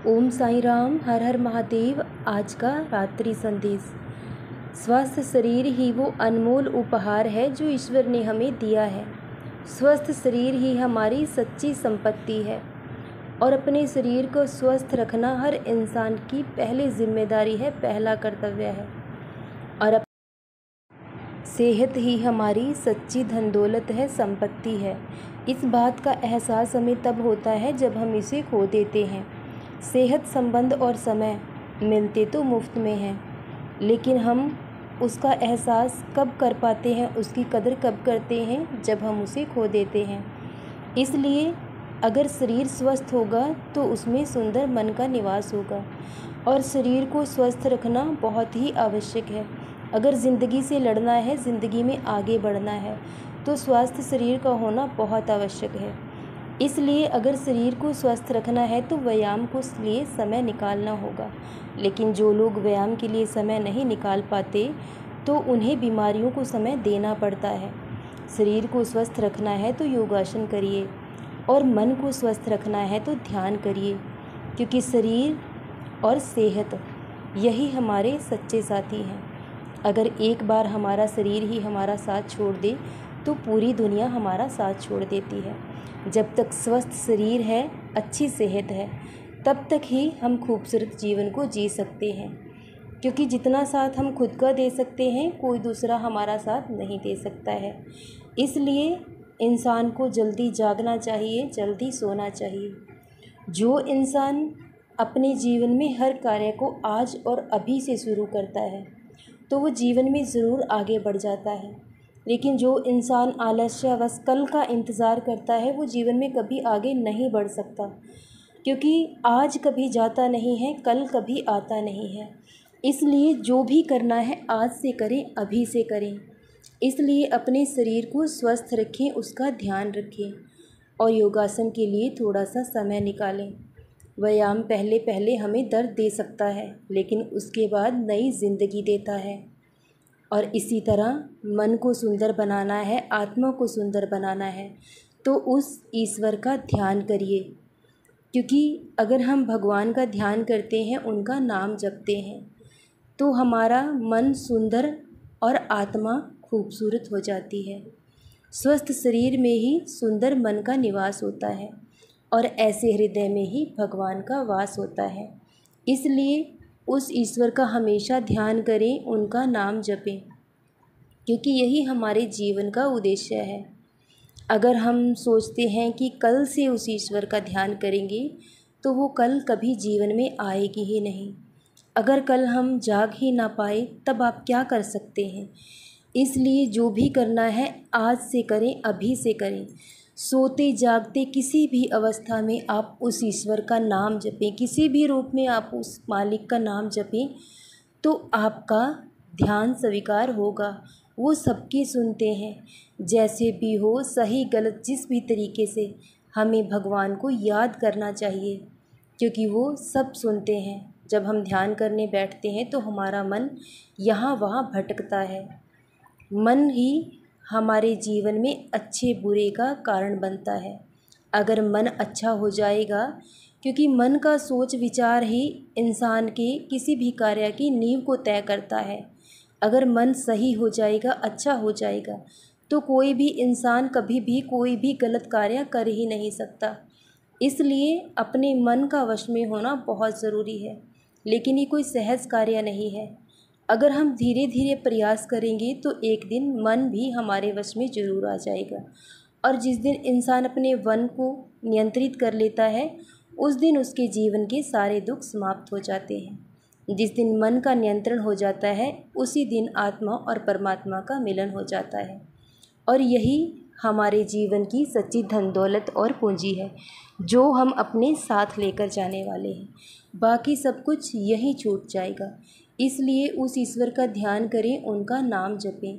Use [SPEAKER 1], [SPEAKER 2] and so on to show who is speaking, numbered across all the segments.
[SPEAKER 1] ओम साई राम, हर हर महादेव। आज का रात्रि संदेश। स्वस्थ शरीर ही वो अनमोल उपहार है जो ईश्वर ने हमें दिया है। स्वस्थ शरीर ही हमारी सच्ची संपत्ति है और अपने शरीर को स्वस्थ रखना हर इंसान की पहली जिम्मेदारी है, पहला कर्तव्य है। और सेहत ही हमारी सच्ची धन दौलत है, संपत्ति है। इस बात का एहसास हमें तब होता है जब हम इसे खो देते हैं। सेहत, संबंध और समय मिलते तो मुफ्त में हैं, लेकिन हम उसका एहसास कब कर पाते हैं, उसकी कदर कब करते हैं, जब हम उसे खो देते हैं। इसलिए अगर शरीर स्वस्थ होगा तो उसमें सुंदर मन का निवास होगा और शरीर को स्वस्थ रखना बहुत ही आवश्यक है। अगर ज़िंदगी से लड़ना है, ज़िंदगी में आगे बढ़ना है, तो स्वस्थ शरीर का होना बहुत आवश्यक है। इसलिए अगर शरीर को स्वस्थ रखना है तो व्यायाम को लिए समय निकालना होगा। लेकिन जो लोग व्यायाम के लिए समय नहीं निकाल पाते तो उन्हें बीमारियों को समय देना पड़ता है। शरीर को स्वस्थ रखना है तो योगासन करिए और मन को स्वस्थ रखना है तो ध्यान करिए, क्योंकि शरीर और सेहत यही हमारे सच्चे साथी हैं। अगर एक बार हमारा शरीर ही हमारा साथ छोड़ दे तो पूरी दुनिया हमारा साथ छोड़ देती है। जब तक स्वस्थ शरीर है, अच्छी सेहत है, तब तक ही हम खूबसूरत जीवन को जी सकते हैं, क्योंकि जितना साथ हम खुद का दे सकते हैं कोई दूसरा हमारा साथ नहीं दे सकता है। इसलिए इंसान को जल्दी जागना चाहिए, जल्दी सोना चाहिए। जो इंसान अपने जीवन में हर कार्य को आज और अभी से शुरू करता है तो वो जीवन में ज़रूर आगे बढ़ जाता है। लेकिन जो इंसान आलस्यवश कल का इंतज़ार करता है वो जीवन में कभी आगे नहीं बढ़ सकता, क्योंकि आज कभी जाता नहीं है, कल कभी आता नहीं है। इसलिए जो भी करना है आज से करें, अभी से करें। इसलिए अपने शरीर को स्वस्थ रखें, उसका ध्यान रखें और योगासन के लिए थोड़ा सा समय निकालें। व्यायाम पहले पहले हमें दर्द दे सकता है, लेकिन उसके बाद नई ज़िंदगी देता है। और इसी तरह मन को सुंदर बनाना है, आत्मा को सुंदर बनाना है, तो उस ईश्वर का ध्यान करिए, क्योंकि अगर हम भगवान का ध्यान करते हैं, उनका नाम जपते हैं, तो हमारा मन सुंदर और आत्मा खूबसूरत हो जाती है। स्वस्थ शरीर में ही सुंदर मन का निवास होता है और ऐसे हृदय में ही भगवान का वास होता है। इसलिए उस ईश्वर का हमेशा ध्यान करें, उनका नाम जपें, क्योंकि यही हमारे जीवन का उद्देश्य है। अगर हम सोचते हैं कि कल से उस ईश्वर का ध्यान करेंगे तो वो कल कभी जीवन में आएगी ही नहीं। अगर कल हम जाग ही ना पाए तब आप क्या कर सकते हैं। इसलिए जो भी करना है आज से करें, अभी से करें। सोते जागते किसी भी अवस्था में आप उस ईश्वर का नाम जपें, किसी भी रूप में आप उस मालिक का नाम जपें, तो आपका ध्यान स्वीकार होगा। वो सबकी सुनते हैं, जैसे भी हो, सही गलत जिस भी तरीके से हमें भगवान को याद करना चाहिए, क्योंकि वो सब सुनते हैं। जब हम ध्यान करने बैठते हैं तो हमारा मन यहाँ वहाँ भटकता है। मन ही हमारे जीवन में अच्छे बुरे का कारण बनता है। अगर मन अच्छा हो जाएगा, क्योंकि मन का सोच विचार ही इंसान के किसी भी कार्य की नींव को तय करता है। अगर मन सही हो जाएगा, अच्छा हो जाएगा, तो कोई भी इंसान कभी भी कोई भी गलत कार्य कर ही नहीं सकता। इसलिए अपने मन का वश में होना बहुत ज़रूरी है, लेकिन ये कोई सहज कार्य नहीं है। अगर हम धीरे धीरे प्रयास करेंगे तो एक दिन मन भी हमारे वश में ज़रूर आ जाएगा। और जिस दिन इंसान अपने मन को नियंत्रित कर लेता है, उस दिन उसके जीवन के सारे दुख समाप्त हो जाते हैं। जिस दिन मन का नियंत्रण हो जाता है, उसी दिन आत्मा और परमात्मा का मिलन हो जाता है। और यही हमारे जीवन की सच्ची धन दौलत और पूंजी है, जो हम अपने साथ लेकर जाने वाले हैं। बाकी सब कुछ यहीं छूट जाएगा। इसलिए उस ईश्वर का ध्यान करें, उनका नाम जपें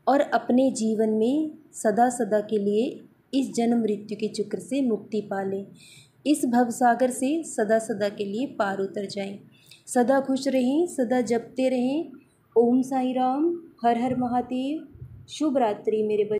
[SPEAKER 1] और अपने जीवन में सदा सदा के लिए इस जन्म मृत्यु के चक्र से मुक्ति पा लें। इस भवसागर से सदा सदा के लिए पार उतर जाएं। सदा खुश रहें, सदा जपते रहें। ओम साई राम, हर हर महादेव। शुभ रात्रि मेरे बच्चों।